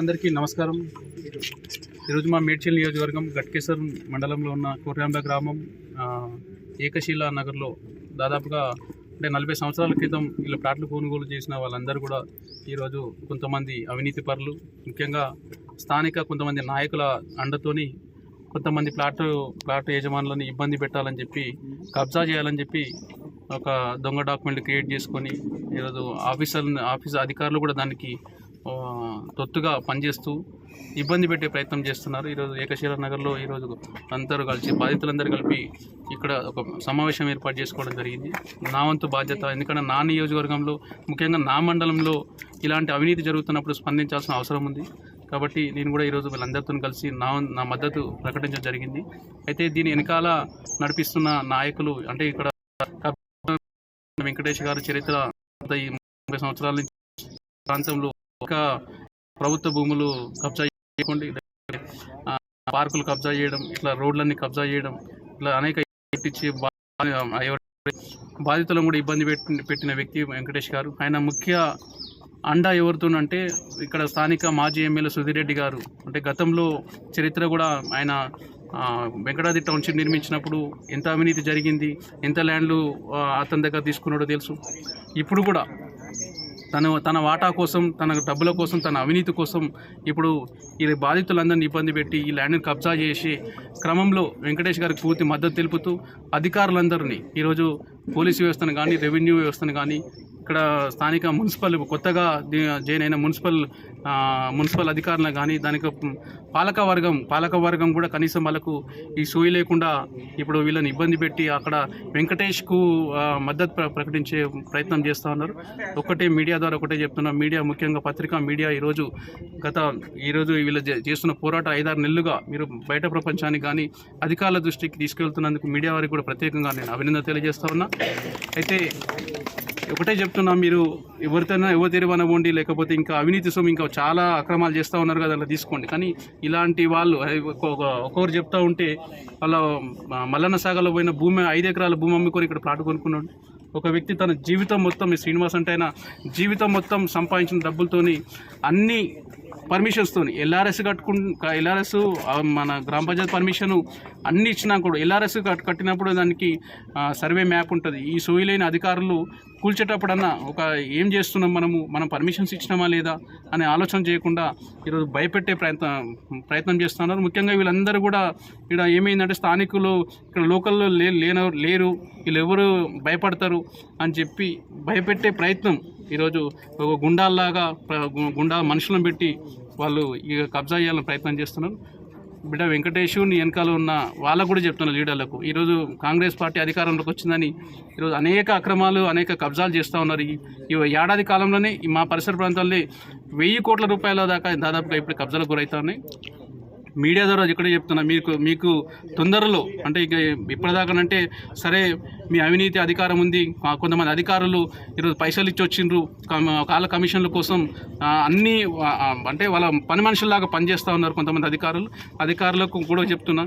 అందరికీ నమస్కారం. ఈరోజు మా మేడ్చల్ నియోజకవర్గం గట్కేసర్ మండలంలో ఉన్న కోర్యాంబ గ్రామం ఏకశిలా నగర్లో దాదాపుగా 40 సంవత్సరాల క్రితం వీళ్ళు ప్లాట్లు కొనుగోలు చేసిన వాళ్ళందరూ కూడా ఈరోజు కొంతమంది అవినీతి పరులు, ముఖ్యంగా స్థానిక కొంతమంది నాయకుల అండతోని కొంతమంది ప్లాట్ యజమానులను ఇబ్బంది పెట్టాలని చెప్పి, కబ్జా చేయాలని చెప్పి ఒక దొంగ డాక్యుమెంట్ క్రియేట్ చేసుకొని ఈరోజు ఆఫీస్ అధికారులు కూడా దానికి తొత్తుగా పనిచేస్తూ ఇబ్బంది పెట్టే ప్రయత్నం చేస్తున్నారు. ఈరోజు ఏకశిలా నగర్లో ఈరోజు అందరూ కలిసి బాధితులందరూ కలిపి ఇక్కడ ఒక సమావేశం ఏర్పాటు చేసుకోవడం జరిగింది. నా వంతు బాధ్యత, ఎందుకంటే నా నియోజకవర్గంలో ముఖ్యంగా నా మండలంలో ఇలాంటి అవినీతి జరుగుతున్నప్పుడు స్పందించాల్సిన అవసరం ఉంది. కాబట్టి నేను కూడా ఈరోజు వీళ్ళందరితో కలిసి నా మద్దతు ప్రకటించడం జరిగింది. అయితే దీని వెనకాల నడిపిస్తున్న నాయకులు అంటే ఇక్కడ వెంకటేష్ గారి చరిత్ర 30 సంవత్సరాల నుంచి ప్రాంతంలో ఒక ప్రభుత్వ భూములు కబ్జా చేయకుండా పార్కులు కబ్జా చేయడం, ఇట్లా రోడ్లన్నీ కబ్జా చేయడం, ఇట్లా అనేక ఇచ్చి బాధితులను కూడా ఇబ్బంది పెట్టిన వ్యక్తి వెంకటేష్ గారు. ఆయన ముఖ్య అండా ఎవరితోనంటే ఇక్కడ స్థానిక మాజీ ఎమ్మెల్యే సుధీర్ రెడ్డి గారు. అంటే గతంలో చరిత్ర కూడా ఆయన వెంకటాద్రి టౌన్షిప్ నిర్మించినప్పుడు ఎంత అవినీతి జరిగింది, ఎంత ల్యాండ్లు అతని దగ్గర తీసుకున్నాడో తెలుసు. ఇప్పుడు కూడా తన వాటా కోసం, తన డబ్బుల కోసం, తన అవినీతి కోసం ఇప్పుడు ఈ బాధితులందరినీ ఇబ్బంది పెట్టి ఈ ల్యాండ్ని కబ్జా చేసే క్రమంలో వెంకటేష్ గారికి పూర్తి మద్దతు తెలుపుతూ అధికారులందరినీ ఈరోజు పోలీసు వ్యవస్థను కానీ, రెవెన్యూ వ్యవస్థను కానీ, ఇక్కడ స్థానిక మున్సిపల్ కొత్తగా జాయిన్ అయిన మున్సిపల్ అధికారులను కానీ, దానికి పాలకవర్గం కూడా కనీసం వాళ్ళకు ఈ సోయి లేకుండా ఇప్పుడు వీళ్ళని ఇబ్బంది పెట్టి అక్కడ వెంకటేష్కు మద్దతు ప్రకటించే ప్రయత్నం చేస్తూ ఉన్నారు. ఒకటే మీడియా ద్వారా ఒకటే చెప్తున్నాం, మీడియా ముఖ్యంగా పత్రికా మీడియా ఈరోజు వీళ్ళు చేస్తున్న పోరాటం 5-6 నెలలుగా మీరు బయట ప్రపంచానికి కానీ అధికారుల దృష్టికి తీసుకెళ్తున్నందుకు మీడియా వారికి కూడా ప్రత్యేకంగా నేను అభినందన తెలియజేస్తా ఉన్నా. అయితే ఒకటే చెప్తున్నా, మీరు ఎవరితోనైనా తెరవనవ్వండి, లేకపోతే ఇంకా అవినీతి సొమ్ము ఇంకా చాలా అక్రమాలు చేస్తూ ఉన్నారు కదా, అలా తీసుకోండి. కానీ ఇలాంటి వాళ్ళు ఒక్కొక్కరు చెప్తూ ఉంటే వాళ్ళ మల్లన్న సాగర్లో పోయిన భూమి 5 ఎకరాల భూమి అమ్ముకొని ఇక్కడ ప్లాట్ కొనుక్కున్నాడు. ఒక వ్యక్తి తన జీవితం మొత్తం, శ్రీనివాస్ అంటే ఆయన జీవితం మొత్తం సంపాదించిన డబ్బులతోని అన్ని పర్మిషన్స్తో ఎల్ఆర్ఎస్ ఎల్ఆర్ఎస్ మన గ్రామ పంచాయతీ పర్మిషను అన్నీ ఇచ్చినా కూడా ఎల్ఆర్ఎస్ కట్టినప్పుడు దానికి సర్వే మ్యాప్ ఉంటుంది. ఈ సోయి లేని అధికారులు కూల్చేటప్పుడన్నా ఏం చేస్తున్నాం మనం పర్మిషన్స్ ఇచ్చినామా లేదా అనే ఆలోచన చేయకుండా ఈరోజు భయపెట్టే ప్రయత్నం చేస్తున్నారు. ముఖ్యంగా వీళ్ళందరూ కూడా ఇక్కడ ఏమైందంటే స్థానికులు ఇక్కడ లోకల్లో లేరు, వీళ్ళు ఎవరు భయపడతారు అని చెప్పి భయపెట్టే ప్రయత్నం ఈరోజు ఒక గుండా మనుషులను పెట్టి వాళ్ళు ఇక కబ్జా చేయాలని ప్రయత్నం చేస్తున్నారు. బిడ్డ వెంకటేష్ నీ వెనకాల ఉన్న వాళ్ళకు కూడా చెప్తున్నారు, లీడర్లకు. ఈరోజు కాంగ్రెస్ పార్టీ అధికారంలోకి వచ్చిందని ఈరోజు అనేక అక్రమాలు, అనేక కబ్జాలు చేస్తూ ఉన్నారు. ఈ ఏడాది కాలంలోనే మా పరిసర ప్రాంతాల్లో 1000 కోట్ల రూపాయల దాకా దాదాపుగా ఇప్పుడు కబ్జాలకు గురవుతా ఉన్నాయి. మీడియా ద్వారా ఇక్కడే చెప్తున్నా, మీకు తొందరలో అంటే ఇక ఇప్పటిదాకానంటే సరే మీ అవినీతి అధికారం ఉంది, కొంతమంది అధికారులు ఈరోజు పైసలు ఇచ్చి వచ్చిండ్రు కాళ్ళ కమిషన్ల కోసం, అన్నీ అంటే వాళ్ళ పని మనుషుల్లాగా పనిచేస్తూ ఉన్నారు కొంతమంది అధికారులకు కూడా చెప్తున్నా,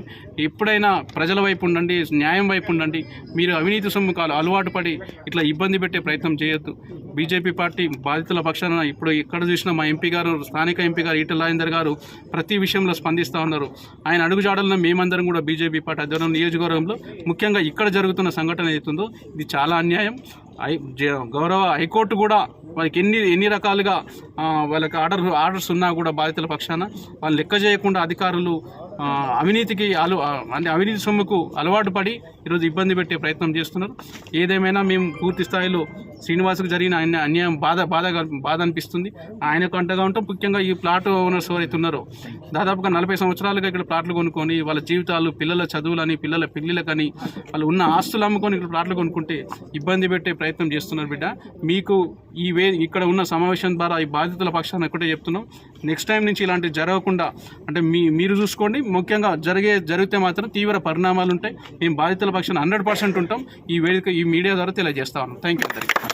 ఎప్పుడైనా ప్రజల వైపు ఉండండి, న్యాయం వైపు ఉండండి. మీరు అవినీతి సొమ్ము అలవాటు పడి ఇట్లా ఇబ్బంది పెట్టే ప్రయత్నం చేయొద్దు. బీజేపీ పార్టీ బాధితుల పక్షాన ఇప్పుడు ఎక్కడ చూసినా మా ఎంపీ గారు, స్థానిక ఎంపీ గారు ఈటెల రాజేందర్ గారు ప్రతి విషయంలో స్పందిస్తూ ఉన్నారు. ఆయన అడుగుజాడలను మేమందరం కూడా బీజేపీ పార్టీ అధ్వర్యంలో నియోజకవర్గంలో ముఖ్యంగా ఇక్కడ జరుగుతున్న సంఘటన అవుతుందో ఇది చాలా అన్యాయం. గౌరవ హైకోర్టు కూడా వాళ్ళకి ఎన్ని రకాలుగా వాళ్ళకి ఆర్డర్స్ ఉన్నా కూడా బాధితుల పక్షాన వాళ్ళు లెక్క చేయకుండా అధికారులు అవినీతి సొమ్ముకు అలవాటు పడి ఈరోజు ఇబ్బంది పెట్టే ప్రయత్నం చేస్తున్నారు. ఏదేమైనా మేము పూర్తి స్థాయిలో శ్రీనివాస్కు జరిగిన అన్యాయం బాధ అనిపిస్తుంది. ఆయనకు అంటగా ఉంటాం. ముఖ్యంగా ఈ ప్లాట్ ఓనర్స్ ఎవరైతే ఉన్నారో దాదాపుగా 40 సంవత్సరాలుగా ఇక్కడ ప్లాట్లు కొనుక్కొని వాళ్ళ జీవితాలు, పిల్లల చదువులని, పిల్లల పెళ్లిళ్ళకని వాళ్ళు ఉన్న ఆస్తులు అమ్ముకొని ఇక్కడ ప్లాట్లు కొనుక్కుంటే ఇబ్బంది పెట్టే ప్రయత్నం చేస్తున్నారు. బిడ్డ మీకు ఇక్కడ ఉన్న సమావేశం ద్వారా ఈ బాధితుల పక్షాన్ని ఒకటే చెప్తున్నాం, నెక్స్ట్ టైం నుంచి ఇలాంటివి జరగకుండా అంటే మీరు చూసుకోండి. ముఖ్యంగా జరిగితే మాత్రం తీవ్ర పరిణామాలు ఉంటాయి. మేము బాధితుల పక్షాన 100% ఉంటాం. ఈ మీడియా ద్వారా తెలియజేస్తా ఉన్నాం. Thank you.